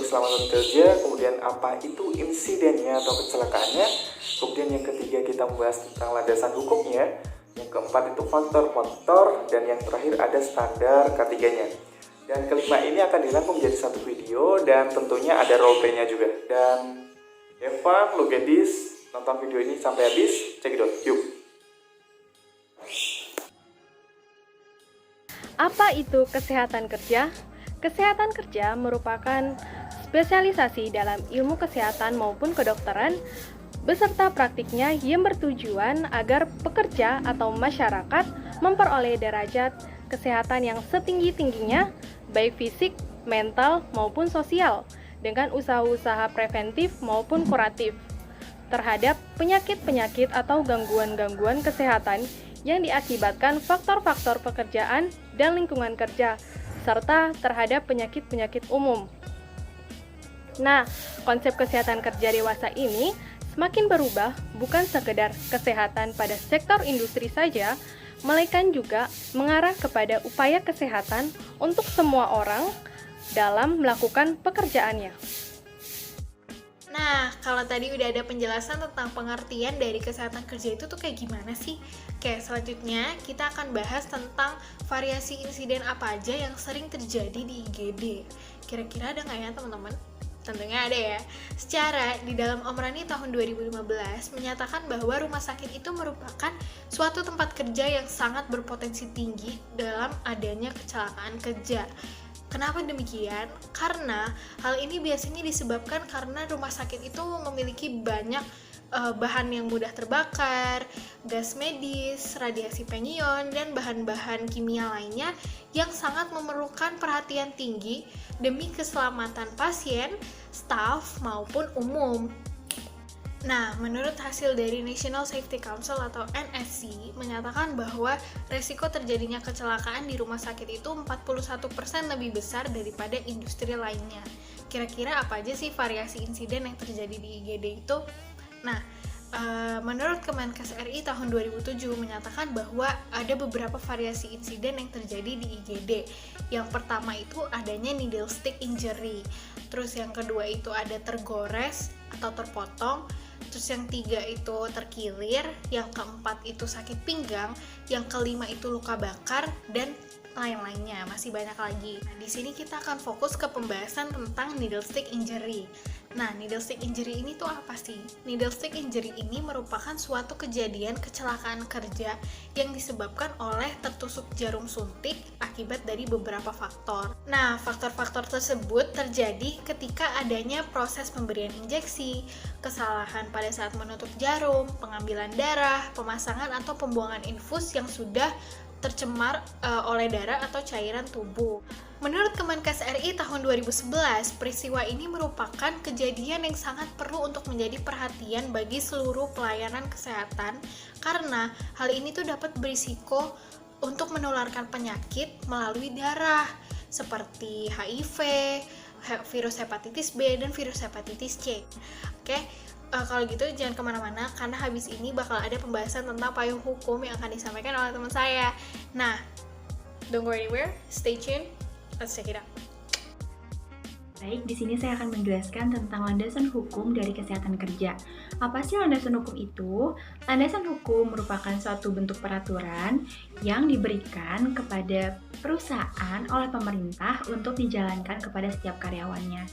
keselamatan kerja, kemudian apa itu insidennya atau kecelakaannya, kemudian yang ketiga kita membahas tentang landasan hukumnya, yang keempat itu faktor-faktor, dan yang terakhir ada standar ketiganya. Dan kelima ini akan dirangkum menjadi satu video dan tentunya ada roleplaynya juga. Dan have fun, look at this, nonton video ini sampai habis, check it out, yuk! Apa itu kesehatan kerja? Kesehatan kerja merupakan spesialisasi dalam ilmu kesehatan maupun kedokteran beserta praktiknya yang bertujuan agar pekerja atau masyarakat memperoleh derajat kesehatan yang setinggi-tingginya, baik fisik, mental, maupun sosial, dengan usaha-usaha preventif maupun kuratif terhadap penyakit-penyakit atau gangguan-gangguan kesehatan yang diakibatkan faktor-faktor pekerjaan dan lingkungan kerja, serta terhadap penyakit-penyakit umum. Nah, konsep kesehatan kerja dewasa ini semakin berubah bukan sekedar kesehatan pada sektor industri saja, melainkan juga mengarah kepada upaya kesehatan untuk semua orang dalam melakukan pekerjaannya. Nah, kalau tadi udah ada penjelasan tentang pengertian dari kesehatan kerja itu tuh kayak gimana sih? Oke, selanjutnya kita akan bahas tentang variasi insiden apa aja yang sering terjadi di IGD. Kira-kira ada nggak ya teman-teman? Tentunya ada ya. Secara di dalam Omrani tahun 2015 menyatakan bahwa rumah sakit itu merupakan suatu tempat kerja yang sangat berpotensi tinggi dalam adanya kecelakaan kerja. Kenapa demikian? Karena hal ini biasanya disebabkan karena rumah sakit itu memiliki banyak bahan yang mudah terbakar, gas medis, radiasi pengion, dan bahan-bahan kimia lainnya yang sangat memerlukan perhatian tinggi demi keselamatan pasien, staf, maupun umum. Nah, menurut hasil dari National Safety Council atau NSC menyatakan bahwa resiko terjadinya kecelakaan di rumah sakit itu 41% lebih besar daripada industri lainnya. Kira-kira apa aja sih variasi insiden yang terjadi di IGD itu? Nah, menurut Kemenkes RI tahun 2007 menyatakan bahwa ada beberapa variasi insiden yang terjadi di IGD. Yang pertama itu adanya needle stick injury. Terus yang kedua itu ada tergores atau terpotong. Terus yang tiga itu terkilir, yang keempat itu sakit pinggang, yang kelima itu luka bakar, dan lain-lainnya, masih banyak lagi. Nah, di sini kita akan fokus ke pembahasan tentang needle stick injury. Nah, needle stick injury ini tuh apa sih? Needle stick injury ini merupakan suatu kejadian kecelakaan kerja yang disebabkan oleh tertusuk jarum suntik akibat dari beberapa faktor. Nah, faktor-faktor tersebut terjadi ketika adanya proses pemberian injeksi, kesalahan pada saat menutup jarum, pengambilan darah, pemasangan atau pembuangan infus yang sudah tercemar oleh darah atau cairan tubuh. Menurut Kemenkes RI tahun 2011, peristiwa ini merupakan kejadian yang sangat perlu untuk menjadi perhatian bagi seluruh pelayanan kesehatan karena hal ini tuh dapat berisiko untuk menularkan penyakit melalui darah seperti HIV, virus hepatitis B, dan virus hepatitis C. Oke. Kalau gitu jangan kemana-mana karena habis ini bakal ada pembahasan tentang payung hukum yang akan disampaikan oleh teman saya. Nah, don't go anywhere, stay tuned, let's check it out. Baik, di sini saya akan menjelaskan tentang landasan hukum dari kesehatan kerja. Apa sih landasan hukum itu? Landasan hukum merupakan suatu bentuk peraturan yang diberikan kepada perusahaan oleh pemerintah untuk dijalankan kepada setiap karyawannya.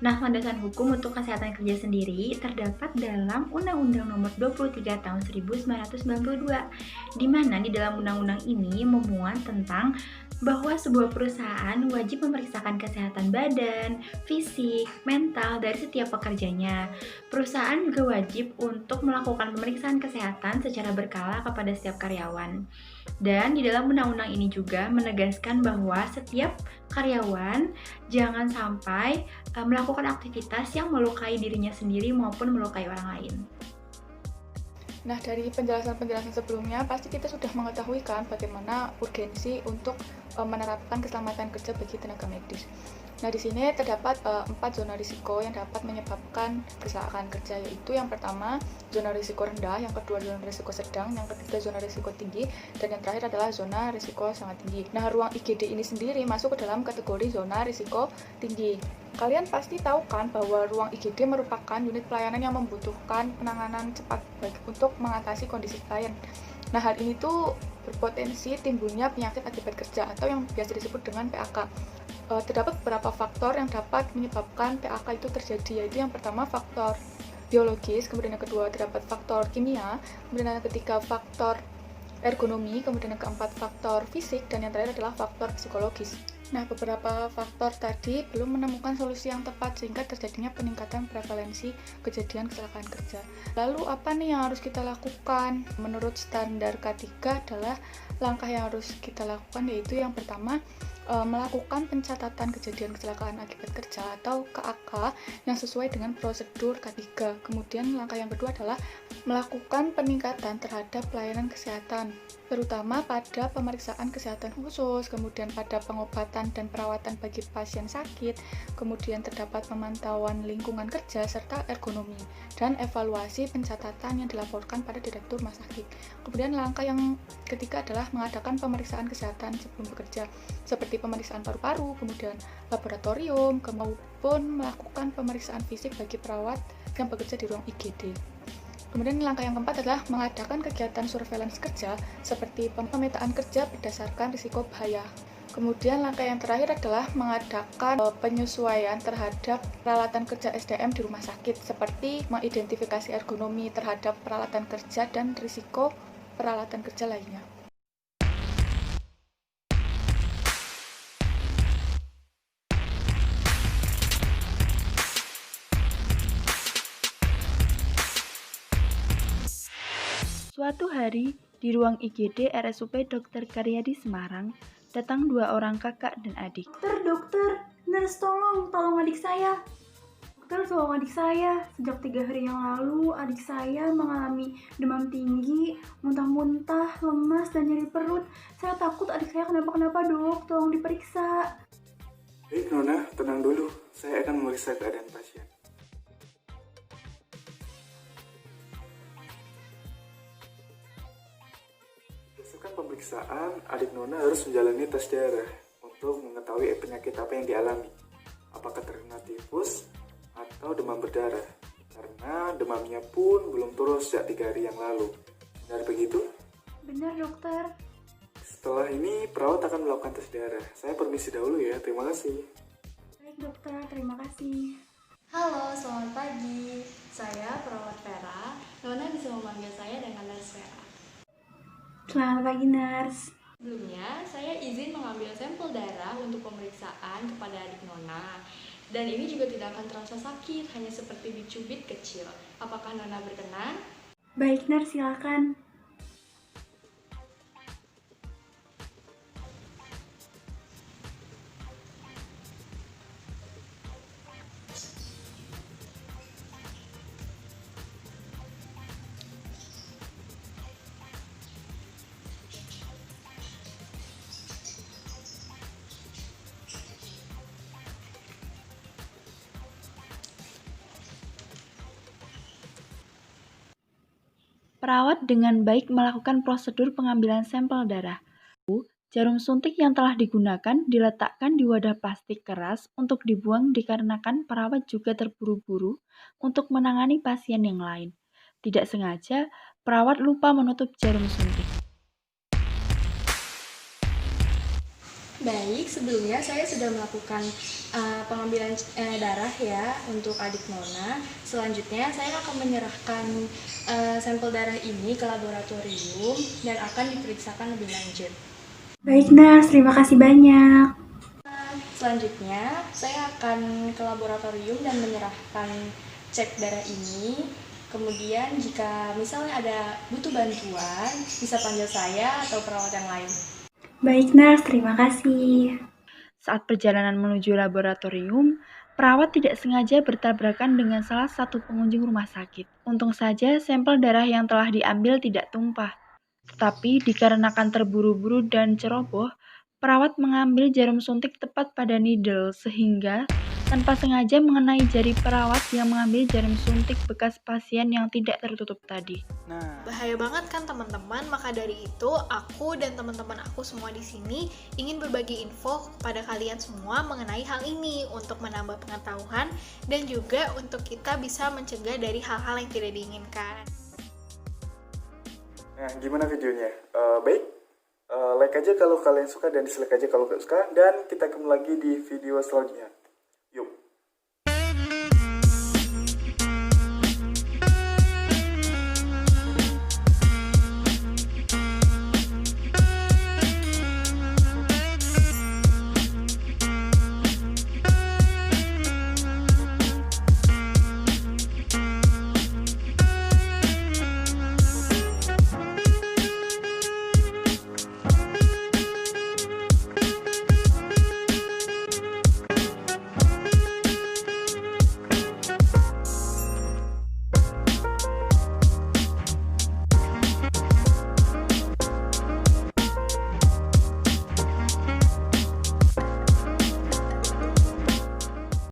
Nah, landasan hukum untuk kesehatan kerja sendiri terdapat dalam Undang-Undang Nomor 23 Tahun 1992, di mana di dalam undang-undang ini memuat tentang bahwa sebuah perusahaan wajib memeriksakan kesehatan badan, fisik, mental dari setiap pekerjanya. Perusahaan juga wajib untuk melakukan pemeriksaan kesehatan secara berkala kepada setiap karyawan. Dan di dalam undang-undang ini juga menegaskan bahwa setiap karyawan jangan sampai melakukan aktivitas yang melukai dirinya sendiri maupun melukai orang lain. Nah, dari penjelasan-penjelasan sebelumnya, pasti kita sudah mengetahui kan bagaimana urgensi untuk menerapkan keselamatan kerja bagi tenaga medis. Nah, di sini terdapat 4 zona risiko yang dapat menyebabkan kecelakaan kerja, yaitu yang pertama zona risiko rendah, yang kedua zona risiko sedang, yang ketiga zona risiko tinggi, dan yang terakhir adalah zona risiko sangat tinggi. Nah, ruang IGD ini sendiri masuk ke dalam kategori zona risiko tinggi. Kalian pasti tahu kan bahwa ruang IGD merupakan unit pelayanan yang membutuhkan penanganan cepat untuk mengatasi kondisi klien. Nah, hal ini tuh berpotensi timbulnya penyakit akibat kerja atau yang biasa disebut dengan PAK. Terdapat beberapa faktor yang dapat menyebabkan PAK itu terjadi, yaitu yang pertama faktor biologis, kemudian yang kedua terdapat faktor kimia, kemudian yang ketiga faktor ergonomi, kemudian yang keempat faktor fisik, dan yang terakhir adalah faktor psikologis. Nah, beberapa faktor tadi belum menemukan solusi yang tepat sehingga terjadinya peningkatan prevalensi kejadian kecelakaan kerja. Lalu apa nih yang harus kita lakukan? Menurut standar K3 adalah langkah yang harus kita lakukan, yaitu yang pertama melakukan pencatatan kejadian kecelakaan akibat kerja atau KAK yang sesuai dengan prosedur K3. Kemudian langkah yang kedua adalah melakukan peningkatan terhadap pelayanan kesehatan, terutama pada pemeriksaan kesehatan khusus, kemudian pada pengobatan dan perawatan bagi pasien sakit, kemudian terdapat pemantauan lingkungan kerja serta ergonomi, dan evaluasi pencatatan yang dilaporkan pada direktur rumah sakit. Kemudian langkah yang ketiga adalah mengadakan pemeriksaan kesehatan sebelum bekerja, seperti pemeriksaan paru-paru, kemudian laboratorium, maupun melakukan pemeriksaan fisik bagi perawat yang bekerja di ruang IGD. Kemudian langkah yang keempat adalah mengadakan kegiatan surveillance kerja seperti pemetaan kerja berdasarkan risiko bahaya. Kemudian langkah yang terakhir adalah mengadakan penyesuaian terhadap peralatan kerja SDM di rumah sakit seperti mengidentifikasi ergonomi terhadap peralatan kerja dan risiko peralatan kerja lainnya. Suatu hari, di ruang IGD RSUP Dr. Karyadi Semarang, datang 2 orang kakak dan adik. Dokter, nurse tolong adik saya. Dokter, tolong adik saya. Sejak 3 hari yang lalu, adik saya mengalami demam tinggi, muntah-muntah, lemas, dan nyeri perut. Saya takut adik saya kenapa-kenapa, dok. Tolong diperiksa. Baik Nona, tenang dulu. Saya akan memeriksa keadaan pasien. Berdasarkan pemeriksaan, adik Nona harus menjalani tes darah untuk mengetahui penyakit apa yang dialami. Apakah terkena tifus atau demam berdarah. Karena demamnya pun belum turun sejak 3 hari yang lalu. Benar begitu? Benar, dokter. Setelah ini, perawat akan melakukan tes darah. Saya permisi dahulu ya, terima kasih. Baik, dokter. Terima kasih. Halo, selamat pagi. Saya perawat Vera. Nona bisa memanggil saya dengan Nurse Vera. Selamat pagi, nurse. Sebelumnya, saya izin mengambil sampel darah untuk pemeriksaan kepada adik Nona. Dan ini juga tidak akan terasa sakit, hanya seperti dicubit kecil. Apakah Nona berkenan? Baik, nurse, silakan. Perawat dengan baik melakukan prosedur pengambilan sampel darah. Jarum suntik yang telah digunakan diletakkan di wadah plastik keras untuk dibuang dikarenakan perawat juga terburu-buru untuk menangani pasien yang lain. Tidak sengaja, perawat lupa menutup jarum suntik. Baik, sebelumnya saya sudah melakukan pengambilan darah ya untuk adik Nona. Selanjutnya saya akan menyerahkan sampel darah ini ke laboratorium dan akan diperiksakan lebih lanjut. Baik, nurse. Terima kasih banyak. Selanjutnya saya akan ke laboratorium dan menyerahkan cek darah ini. Kemudian jika misalnya ada butuh bantuan, bisa panggil saya atau perawat yang lain. Baik, nurse. Terima kasih. Saat perjalanan menuju laboratorium, perawat tidak sengaja bertabrakan dengan salah satu pengunjung rumah sakit. Untung saja sampel darah yang telah diambil tidak tumpah. Tetapi dikarenakan terburu-buru dan ceroboh, perawat mengambil jarum suntik tepat pada needle sehingga tanpa sengaja mengenai jari perawat yang mengambil jarum suntik bekas pasien yang tidak tertutup tadi. Nah, Bahaya banget kan teman-teman, maka dari itu aku dan teman-teman aku semua di sini ingin berbagi info kepada kalian semua mengenai hal ini untuk menambah pengetahuan dan juga untuk kita bisa mencegah dari hal-hal yang tidak diinginkan. nah gimana videonya? Baik, like aja kalau kalian suka dan dislike aja kalau gak suka. Dan kita ketemu lagi di video selanjutnya.